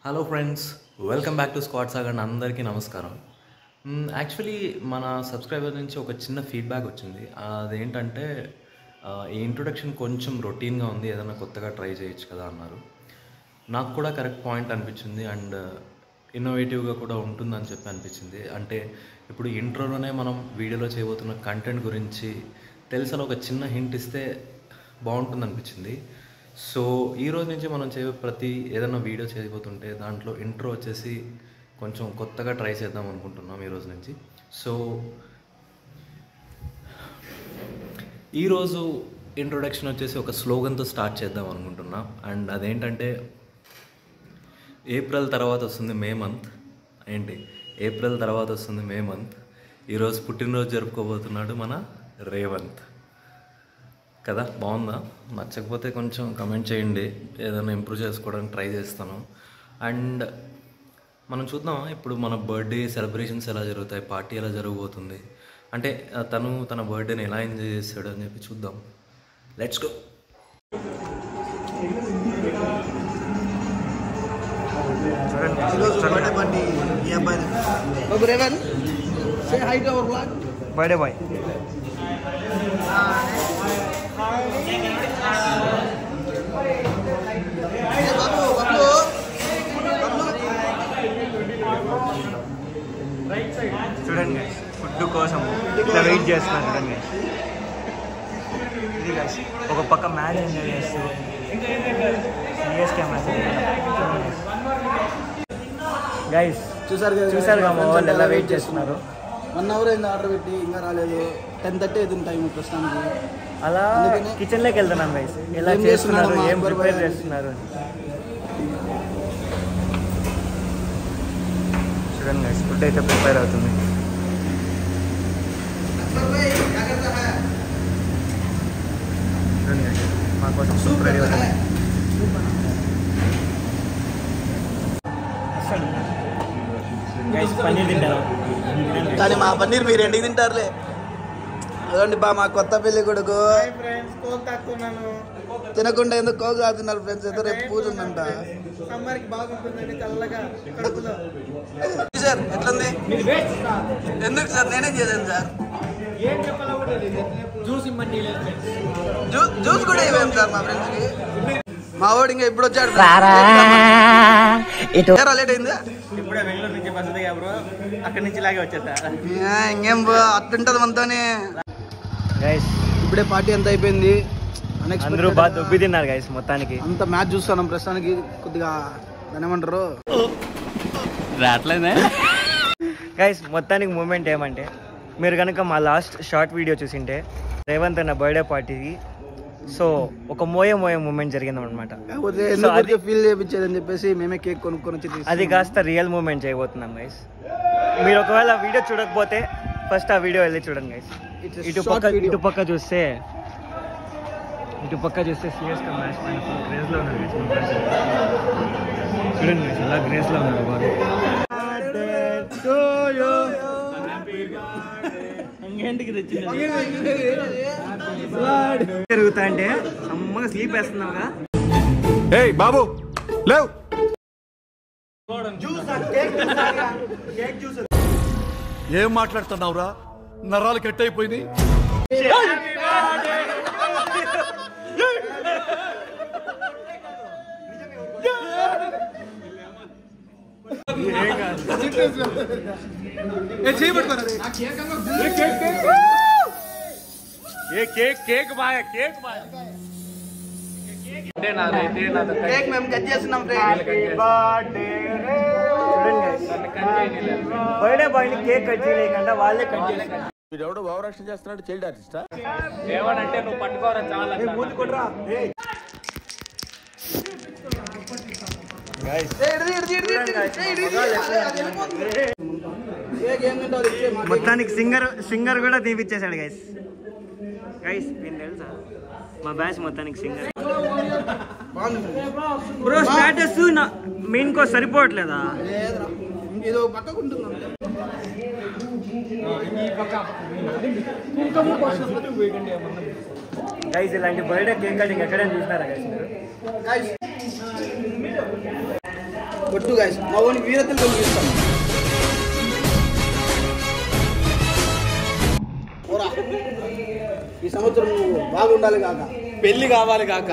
Hello friends, welcome back to squad saga. అందరికీ నమస్కారం. Actually మన సబ్స్క్రైబర్ నుంచి ఒక చిన్న ఫీడ్బ్యాక్ వచ్చింది. అదేంటంటే ఈ ఇంట్రొడక్షన్ కొంచెం రొటీన్గా ఉంది, ఏదైనా కొత్తగా ట్రై చేయొచ్చు కదా అన్నారు. నాకు కూడా కరెక్ట్ పాయింట్ అనిపించింది అండ్ ఇన్నోవేటివ్గా కూడా ఉంటుందని చెప్పి అనిపించింది. అంటే ఇప్పుడు ఇంట్రోలోనే మనం వీడియోలో చేయబోతున్న కంటెంట్ గురించి తెలిసిన ఒక చిన్న హింట్ ఇస్తే బాగుంటుంది అనిపించింది. సో ఈరోజు నుంచి మనం ఏదైనా వీడియో చేయబోతుంటే దాంట్లో ఇంట్రో వచ్చేసి కొంచెం కొత్తగా ట్రై చేద్దాం అనుకుంటున్నాం ఈరోజు నుంచి. సో ఈరోజు ఇంట్రొడక్షన్ వచ్చేసి ఒక స్లోగన్తో స్టార్ట్ చేద్దాం అనుకుంటున్నాం. అండ్ అదేంటంటే ఏప్రిల్ తర్వాత వస్తుంది మే మంత్. ఏప్రిల్ తర్వాత వస్తుంది మే మంత్. ఈరోజు పుట్టినరోజు జరుపుకోబోతున్నాడు మన రేవంత్ కదా. బాగుందా? నచ్చకపోతే కొంచెం కమెంట్ చేయండి, ఏదైనా ఇంప్రూవ్ చేసుకోవడానికి ట్రై చేస్తాను. అండ్ మనం చూద్దాం ఇప్పుడు మన బర్త్డే సెలబ్రేషన్స్ ఎలా జరుగుతాయి, పార్టీ ఎలా జరగబోతుంది, అంటే తను తన బర్త్డేని ఎలా ఎంజాయ్ చేస్తాడు అని చెప్పి చూద్దాం. Let's go. బర్త్డే బాయ్ చూడండి, ఫుడ్ కోసం ఇట్లా వెయిట్ చేస్తున్నాను. చూడండి, ఇది గైస్ ఒక పక్క మ్యాచ్ ఎంజాయ్ చేస్తూ సిఎస్కే మ్యాచ్. గైస్ చూసారుగా మా వాళ్ళు ఎలా వెయిట్ చేస్తున్నారు. 1 hour అయింది ఆర్డర్ పెట్టి, ఇంకా రాలేదు. 10:30 అవుతుంది టైం ప్రస్తుతానికి. అలా కిచెన్లోకి వెళ్తున్నాను గైస్, ఎలా చేస్తున్నారు, ఏం ప్రిపేర్ చేస్తున్నారు. చూడండి గైస్, ఫుడ్ అయితే ప్రిపేర్ అవుతుంది. చూడండి గైస్, మా కోసం సూప్ రెడీ అవుతుంది. గైస్ పన్నీర్ తింటారు కానీ మా పన్నీర్ మీరు ఎండికి తింటారులే. అదండి బా మా కొత్త పెళ్లి కొడుకు తినకుండా ఎందుకు కోక్ తాగుతున్నారు ఫ్రెండ్స్. ఏదో రేపు పూజ ఉందంట. సార్ ఎట్లుంది? ఎందుకు సార్ నేనేం చేశాను సార్? జ్యూస్ కూడా ఇవ్వండి సార్ మా ఫ్రెండ్స్కి. మా వాడు ఇంకా ఇప్పుడు వచ్చాడు. లేట్ అయిందా? ఇప్పుడే బెంగళూరు నుంచి బస్సు దిగా బ్రో, అక్కడి నుంచి లాగే వచ్చేసా. ఇంకేం అట్లుంటది మనతోనే. గైస్ ఇప్పుడే పార్టీ అంతా అయిపోయింది. అందరూ బాగా దొబ్బి తిన్నారు గైస్. మొత్తానికి అంత మ్యాచ్ చూస్తున్నాం ప్రస్తుతానికి. కొద్దిగా దాని ఏమంటారు రావట్లేదే గైస్. మొత్తానికి మూమెంట్ ఏమంటే, మీరు కనుక మా లాస్ట్ షార్ట్ వీడియో చూసింటే రేవంత్ అన్న బర్త్డే పార్టీకి సో ఒక మోయే మూమెంట్ జరిగింది అనమాట. ఫీల్ చేయించేది అని చెప్పేసి మేమే కేక్ కొనుక్కొని వచ్చి అది కాస్త రియల్ మూమెంట్ చేయబోతున్నాం గైస్. మీరు ఒకవేళ వీడియో చూడకపోతే ఫస్ట్ ఆ వీడియో వెళ్ళి చూడండి గైస్. ఇటు పక్క చూస్తే సిఎస్కే మ్యాచ్ పైన గ్రేస్లో ఉన్నారు గైస్. చూడండి గైస్, ఎలా గ్రేస్లో ఉన్నారు బాగా. జరుగుతా అంటే అమ్మగా స్లీప్ వేస్తున్నావుగా. ఏయ్ బాబు లేవ్. ఏం మాట్లాడుతున్నావురా? నరాలు కట్ అయిపోయింది. కేక్ మేము కట్ చేస్తున్నాం. బర్త్డే బాయ్ ని కేక్ కట్ చేయలేకుండా వాళ్ళే కట్ చేస్తారు. వీడెవడో భావరక్షణ చేస్తున్నాడు. చైల్డ్ ఆర్టిస్టా? ఏమనంటే నువ్వు పట్టుకోరా చాలా మూతి కొట్రా. మొత్తానికి సింగర్ కూడా తీపిచ్చేసాడు గైస్. గైస్ నేను తెలుసా, మా బ్యాచ్ మొత్తానికి సింగర్. బ్రో స్టేటస్ మెయిన్ కో సరిపోవట్లేదా? గైస్ ఇలాంటి బర్త్డే కేక్ కటింగ్ ఎక్కడైనా చూస్తారా గైస్ మీరు? కొట్టు గాయస్ మా ఓన్ వీరతలు కనిపిస్తాం. ఈ సంవత్సరం నువ్వు బాగుండాలి కాక, పెళ్లి కావాలి కాక.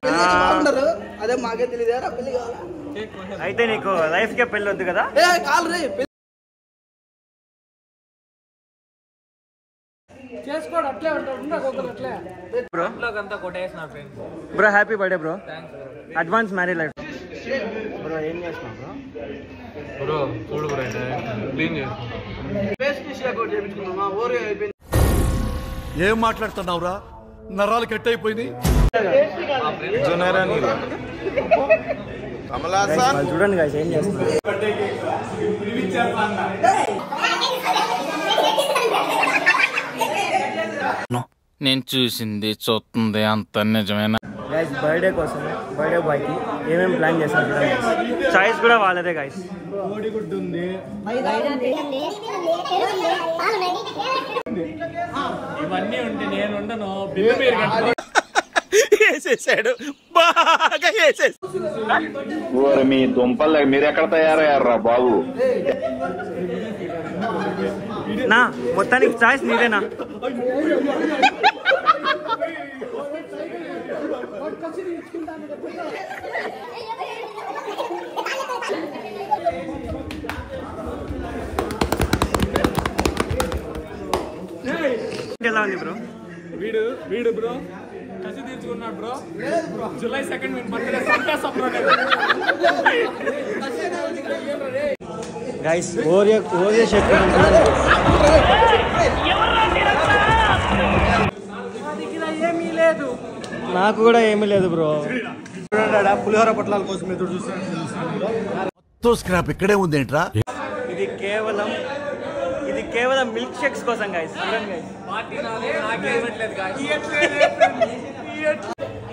బాగుంటారు అదే మాకే తెలియదా పెళ్లి కావాలా? అయితే నీకు లైఫ్ కే పెళ్ళి వద్దు కదా? కాలు రే bro happy birthday bro, advance marriage life bro. ఏం చేస్తున్నావు బ్రో? బ్రో చూడు బ్రో క్లీన్ చేసుకుంటాం. ఏం మాట్లాడుతున్నావురా? నరాలు కట్ అయిపోయినాయి. చూడండి guys ఏం చేస్తున్నారు. నేను చూసింది చూస్తుంది అంత నిజమేనా? గైస్ బర్త్డే కోసం బర్త్డే బాయ్ కి ఏమేమి ప్లాన్ చేస్తాం చూడండి. చాయిస్ కూడా వాళ్ళదే గైస్. ఇవన్నీ ఉంటే నేను ఉండను. బిల్లు మీరు వేసేసాడు, బాగా వేసేసాడు. మీ దుంపలు మీరు ఎక్కడ తయారయ్యారా బాబు? నా మొత్తానికి చాయిస్ నీదేనా? ఎలా ఉంది బ్రో? వీడు బ్రో కసి తీర్చుకున్నాడు బ్రో. జూలై 2 బర్త్డే సంతోషం బ్రో. గైస్ ఓరియో షేక్ నాకు కూడా ఏమీ లేదు బ్రో. పులిహోర పొట్లాల కోసం ఎదురు చూస్తాను. స్క్రాప్ ఇక్కడే ఉంది ఏంట్రా? ఇది కేవలం మిల్క్ షేక్స్ కోసం గైస్.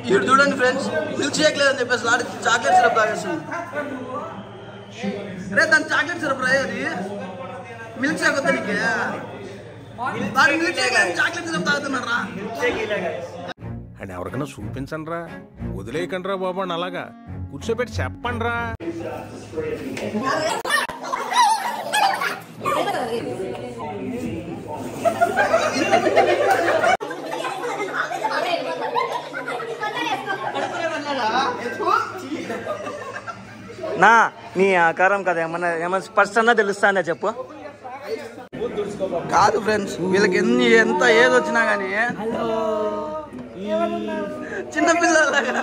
ఇప్పుడు చూడండి ఫ్రెండ్స్, మిల్క్ షేక్ లేదని చెప్పేసి చాక్లెట్ సిరప్ తాగేస్తుంది. అరే దాని చాక్లెట్ సిరప్ రా, అది మిల్క్ షేక్ వద్దా నీకు? మిల్క్ షేక్ చాక్లెట్ సిరప్ తాగుతున్నాడు రా. అండ్ ఎవరికైనా చూపించండి రా, వదిలేయకండి రా బాబు అని అలాగా కూర్చోబెట్టి చెప్పండి రా. నా నీ ఆకారం కదా ఏమన్నా స్పర్శ అన్నా తెలుస్తుందా చెప్పు? కాదు ఫ్రెండ్స్, వీళ్ళకి ఎంత ఏది వచ్చినా కానీ చిన్నపిల్లలాగా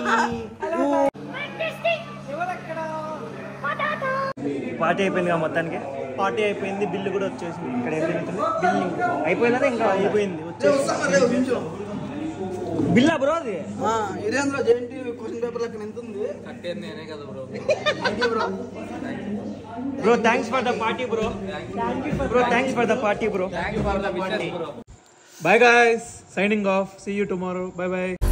పార్టీ అయిపోయింది కదా మొత్తానికి. పార్టీ అయిపోయింది, బిల్లు కూడా వచ్చేసింది. ఇక్కడ ఏం జరుగుతుంది? బిల్లు అయిపోయిందా? ఇంకా అయిపోయింది, వచ్చేసి బిల్లా బ్రో. అది ఇదేంద్ర జేఎన్టీ క్వశ్చన్ పేపర్ లెక్క ఎంత ఉంది? Bro thanks for the party bro. Thanks for the party bro. Bye guys, signing off. See you tomorrow. Bye bye.